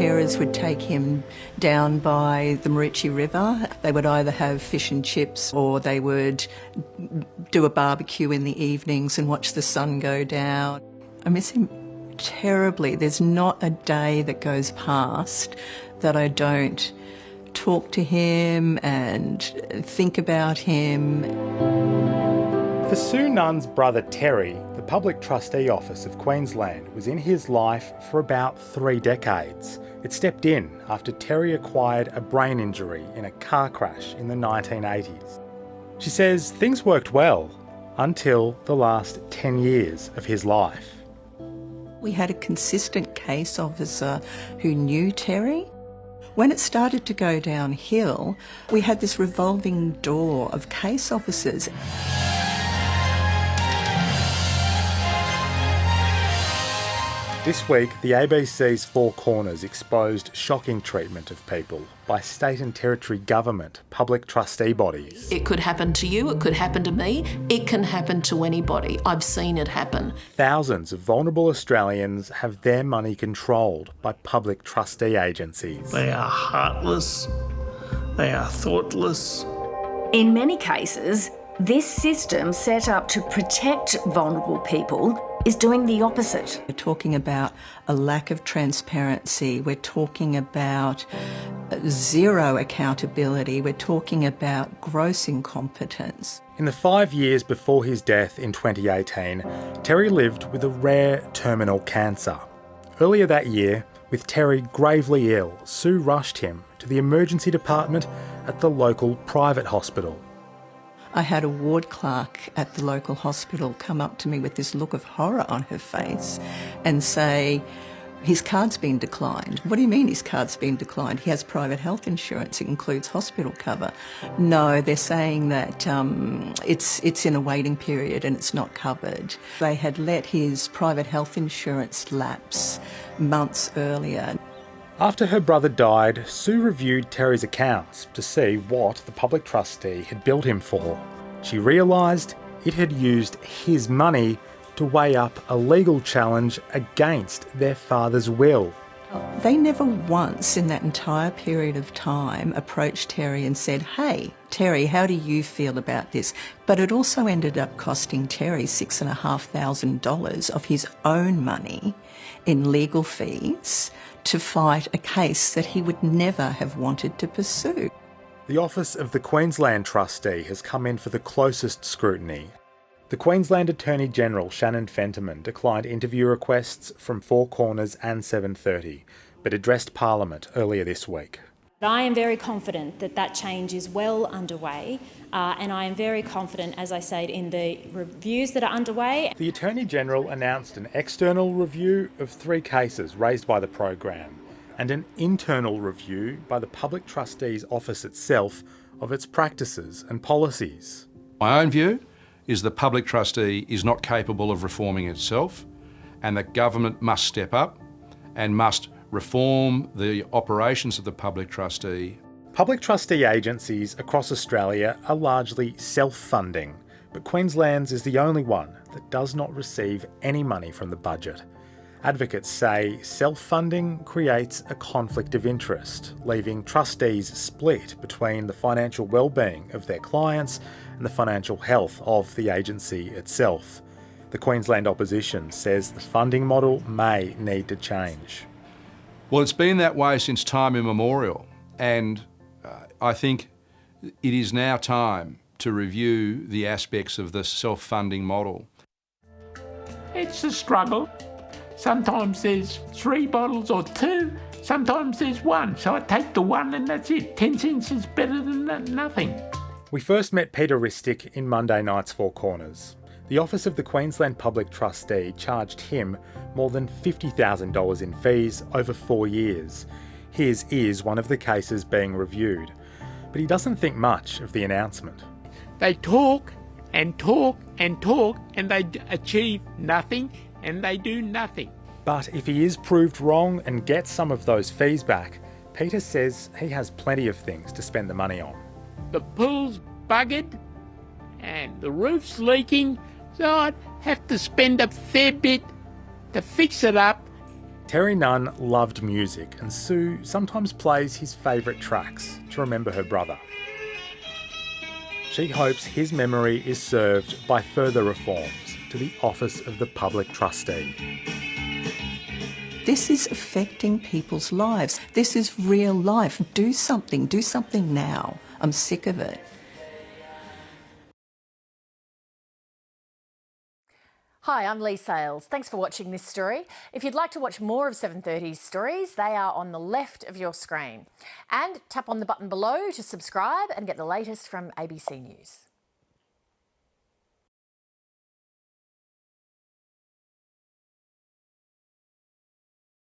carers would take him down by the Maroochy River. They would either have fish and chips or they would do a barbecue in the evenings and watch the sun go down. I miss him terribly. There's not a day that goes past that I don't talk to him and think about him. For Sue Nunn's brother Terry, the Public Trustee Office of Queensland was in his life for about 3 decades. It stepped in after Terry acquired a brain injury in a car crash in the 1980s. She says things worked well until the last 10 years of his life. We had a consistent case officer who knew Terry. When it started to go downhill, we had this revolving door of case officers. This week, the ABC's Four Corners exposed shocking treatment of people by state and territory government public trustee bodies. It could happen to you, it could happen to me, it can happen to anybody. I've seen it happen. Thousands of vulnerable Australians have their money controlled by public trustee agencies. They are heartless, they are thoughtless. In many cases, this system set up to protect vulnerable people is doing the opposite. We're talking about a lack of transparency. We're talking about zero accountability. We're talking about gross incompetence. In the 5 years before his death in 2018, Terry lived with a rare terminal cancer. Earlier that year, with Terry gravely ill, Sue rushed him to the emergency department at the local private hospital. I had a ward clerk at the local hospital come up to me with this look of horror on her face and say, his card's been declined. What do you mean his card's been declined? He has private health insurance. It includes hospital cover. No, they're saying that it's in a waiting period and it's not covered. They had let his private health insurance lapse months earlier. After her brother died, Sue reviewed Terry's accounts to see what the public trustee had billed him for. She realised it had used his money to weigh up a legal challenge against their father's will. They never once in that entire period of time approached Terry and said, hey, Terry, how do you feel about this? But it also ended up costing Terry $6,500 of his own money in legal fees to fight a case that he would never have wanted to pursue. The Office of the Queensland Trustee has come in for the closest scrutiny. The Queensland Attorney-General Shannon Fentiman declined interview requests from Four Corners and 7:30, but addressed Parliament earlier this week. I am very confident that that change is well underway, and I am very confident, as I said, in the reviews that are underway. The Attorney-General announced an external review of 3 cases raised by the program and an internal review by the Public Trustee's Office itself of its practices and policies. My own view is the Public Trustee is not capable of reforming itself, and that government must step up and must reform the operations of the Public Trustee. Public trustee agencies across Australia are largely self-funding, but Queensland's is the only one that does not receive any money from the budget. Advocates say self-funding creates a conflict of interest, leaving trustees split between the financial well-being of their clients and the financial health of the agency itself. The Queensland opposition says the funding model may need to change. Well, it's been that way since time immemorial, and I think it is now time to review the aspects of the self-funding model. It's a struggle. Sometimes there's 3 bottles or 2, sometimes there's 1. So I take the 1 and that's it. 10 cents is better than nothing. We first met Peter Ristic in Monday night's Four Corners. The Office of the Queensland Public Trustee charged him more than $50,000 in fees over 4 years. His is one of the cases being reviewed, but he doesn't think much of the announcement. They talk and talk and talk and they achieve nothing and they do nothing. But if he is proved wrong and gets some of those fees back, Peter says he has plenty of things to spend the money on. The pool's buggered and the roof's leaking, so I'd have to spend a fair bit to fix it up. Terry Nunn loved music, and Sue sometimes plays his favourite tracks to remember her brother. She hopes his memory is served by further reforms to the office of the public trustee. This is affecting people's lives. This is real life. Do something now. I'm sick of it. Hi, I'm Lee Sales. Thanks for watching this story. If you'd like to watch more of 730's stories, they are on the left of your screen. And tap on the button below to subscribe and get the latest from ABC News.